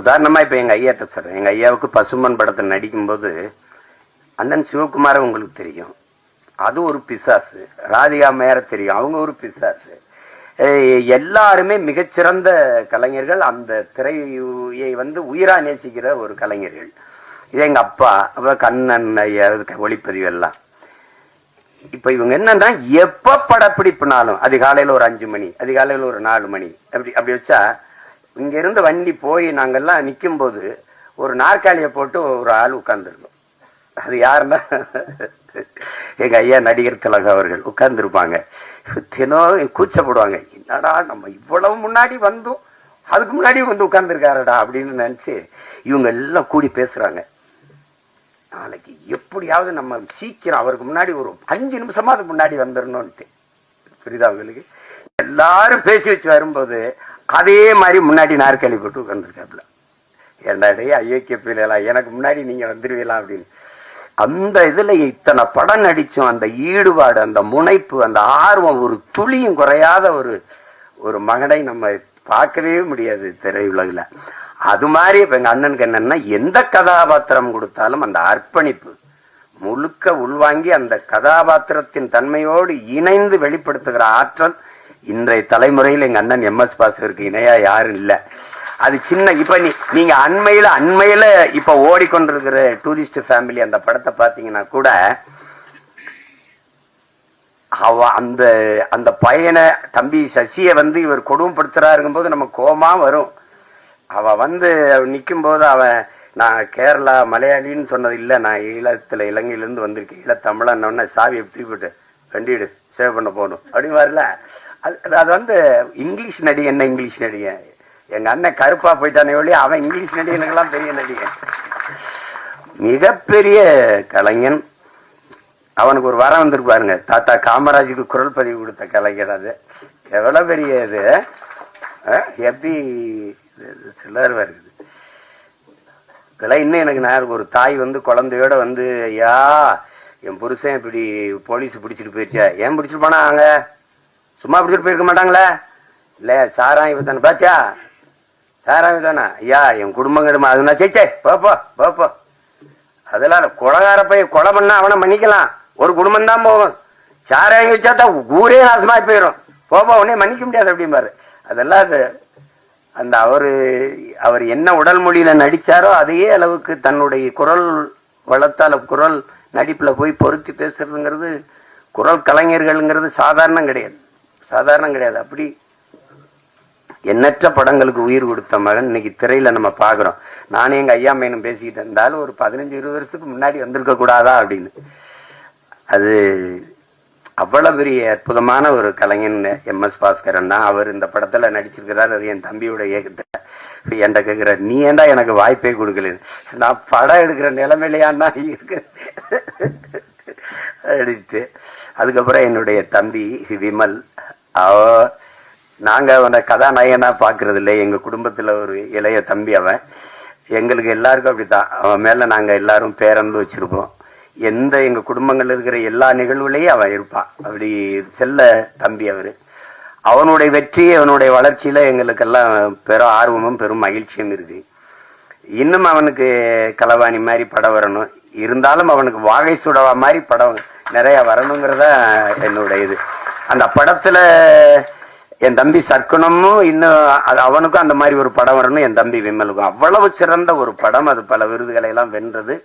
உதாரணமா இப்ப எங்க ஐயாட்ட சொல்றேன். எங்க ஐயாவுக்கு பசுமன் படத்தில் நடிக்கும் போது அண்ணன் சிவகுமார உங்களுக்கு தெரியும், அது ஒரு பிசாசு. ராதிகா மேயர தெரியும், அவங்க ஒரு பிசாசு. எல்லாருமே மிகச்சிறந்த கலைஞர்கள், அந்த திரையை உயிரா நேசிக்கிற ஒரு கலைஞர்கள். இது எங்க அப்பா, கண்ணன் ஐயா ஒளிப்பதிவு எல்லாம். இப்ப இவங்க என்னன்னா எப்ப படப்பிடிப்புனாலும் அதிகாலையில ஒரு 5 மணி, அதிகாலையில ஒரு 4 மணி, அப்படி வச்சா இங்க இருந்து வண்டி போய் நாங்கெல்லாம் நிக்கும் போது ஒரு நாற்காலிய போட்டு ஒரு ஆள் உட்கார்ந்துருக்கும். அது யாருன்னா எங்க ஐயா நடிகர் திலகம் அவர்கள் உட்கார்ந்துருப்பாங்க. தினம் கூச்சப்படுவாங்க, என்னடா நம்ம இவ்வளவு முன்னாடி வந்தோம், அதுக்கு முன்னாடி உட்கார்ந்துருக்காரடா அப்படின்னு நினைச்சு இவங்க எல்லாம் கூடி பேசுறாங்க. நாளைக்கு எப்படியாவது நம்ம சீக்கிரம் அவருக்கு முன்னாடி ஒரு 5 நிமிஷமா அதுக்கு முன்னாடி வந்துடணும்னு. புரியுதா உங்களுக்கு? எல்லாரும் பேசி வச்சு வரும்போது அதே மாதிரி முன்னாடி நாற்காலி போட்டு உட்கார்ந்துருக்காப்புல. என்னடே அயோக்கிய பிள்ளைகளா, எனக்கு முன்னாடி நீங்க வந்துருவீங்களா அப்படின்னு. அந்த இதுல இத்தனை படம் நடிச்சும் அந்த ஈடுபாடு, அந்த முனைப்பு, அந்த ஆர்வம் ஒரு துளியும் குறையாத ஒரு மகனை நம்ம பார்க்கவே முடியாது திரையுலகில. அது மாதிரி இப்ப எங்க அண்ணனுக்கு என்னன்னா எந்த கதாபாத்திரம் கொடுத்தாலும் அந்த அர்ப்பணிப்பு முழுக்க உள்வாங்கி அந்த கதாபாத்திரத்தின் தன்மையோடு இணைந்து வெளிப்படுத்துகிற ஆற்றல் இன்றைய தலைமுறையில் எங்க அண்ணன் MS பாஸ்கருக்கு இணையா யாரும் இல்ல. அது சின்ன இப்ப நீங்க அண்மையில இப்ப ஓடிக்கொண்டிருக்கிற டூரிஸ்ட் ஃபேமிலி அந்த படத்தை பாத்தீங்கன்னா கூட அந்த அந்த பையனை தம்பி சசியை இவர் கொடுமைப்படுத்துறாருங்கும் போது நம்ம கோபமா வரும். அவ நிக்கும் போது அவன் நான் கேரளா மலையாளின்னு சொன்னது இல்ல, நான் இலங்கையில இருந்து வந்திருக்கேன், ஈழத்தமிழன்னு சாவியை தூக்கிட்டு வண்டிடு சேவ் பண்ண போகணும் அப்படின்னு வரல. அது இங்கிலீஷ் நடிகை. என்ன இங்கிலீஷ் நடிகை? எங்க அண்ணன் கருப்பா போயிட்டானே ஒழிய அவன் இங்கிலீஷ் நடிகனுக்கெல்லாம் பெரிய நடிகன், மிகப்பெரிய கலைஞன். அவனுக்கு ஒரு வரம் வந்திருப்பாருங்க, தாத்தா காமராஜுக்கு குரல் பதிவு கொடுத்த கலைஞர். அது எவ்வளவு பெரிய இது, எப்படி சிலர் வருது இதெல்லாம். இன்னும் எனக்கு நான் ஒரு தாய் குழந்தையோட ஐயா என் புருஷன் இப்படி போலீஸ் பிடிச்சிட்டு போயிருச்சா, ஏன் பிடிச்சிட்டு போனா அங்க சும்மா பிடிச்சிட்டு போயிருக்க மாட்டாங்களே, இல்ல சாராயம் வித்தானே பாத்தியா, சாராயம் வித்தானா, ஐயா என் குடும்பம் கெடுமா, அதுனா சேச்சே போப்போ. அதெல்லாம் கொலகார போய் கொலை பண்ணா அவனை மன்னிக்கலாம், ஒரு குடும்பம் தான் போகும். சாராயம் வச்சாதான் ஊரே நாசமா போயிடும், போப்போ உடனே மன்னிக்க முடியாது அப்படிம்பாரு. அதெல்லாம் அது அந்த அவர் என்ன உடல் மொழியில நடிச்சாரோ அதே அளவுக்கு தன்னுடைய குரல் வளர்த்தால குரல் நடிப்புல போய் பொருத்தி பேசுறதுங்கிறது குரல் கலைஞர்கள்ங்கிறது சாதாரணம் கிடையாது. அப்படி எண்ணற்ற படங்களுக்கு உயிர் கொடுத்த மகன் இன்னைக்கு திரையில நம்ம பாக்குறோம். நானே எங்க ஐயா மேனும் பேசிக்கிட்டு இருந்தாலும் ஒரு 15-20 வருஷத்துக்கு முன்னாடி வந்திருக்க கூடாதா அப்படின்னு. அது அவ்வளவு பெரிய அற்புதமான ஒரு கலைஞன் MS பாஸ்கரன் தான். அவர் இந்த படத்துல நடிச்சிருக்கிறார். அது என் தம்பியோட இயக்கத்துல என்கிட்ட கேட்கிறார், நீ ஏண்டா எனக்கு வாய்ப்பே கொடுக்கல, நான் படம் எடுக்கிற நிலைமையிலையான்னா இருக்கு அடிச்சு. அதுக்கப்புறம் என்னுடைய தம்பி விமல், நாங்க அவனை கதாநாயகனா பாக்குறது இல்லை, எங்க குடும்பத்துல ஒரு இளைய தம்பி அவன். எங்களுக்கு எல்லாருக்கும் அப்படித்தான், அவன் மேல நாங்க எல்லாரும் பேரன்பு வச்சிருப்போம். எங்க குடும்பங்கள்ல இருக்கிற எல்லா நிகழ்வுலையும் அவன் இருப்பான். அப்படி செல்ல தம்பி அவரு. அவனுடைய வெற்றி, அவனுடைய வளர்ச்சியில எங்களுக்கெல்லாம் பெரும் ஆர்வமும் பெரும் மகிழ்ச்சியும் இருக்கு. இன்னும் அவனுக்கு களவாணி மாதிரி படம் வரணும், இருந்தாலும் அவனுக்கு வாகை சுடவா மாதிரி படம் நிறைய வரணுங்கிறத என்னுடைய இது. அந்த படத்துல என் தம்பி சர்க்குணமும் இன்னும் அவனுக்கும் அந்த மாதிரி ஒரு படம் வரணும். என் தம்பி விமலுக்கும் அவ்வளவு சிறந்த ஒரு படம். அது பல விருதுகளை எல்லாம் வென்றது.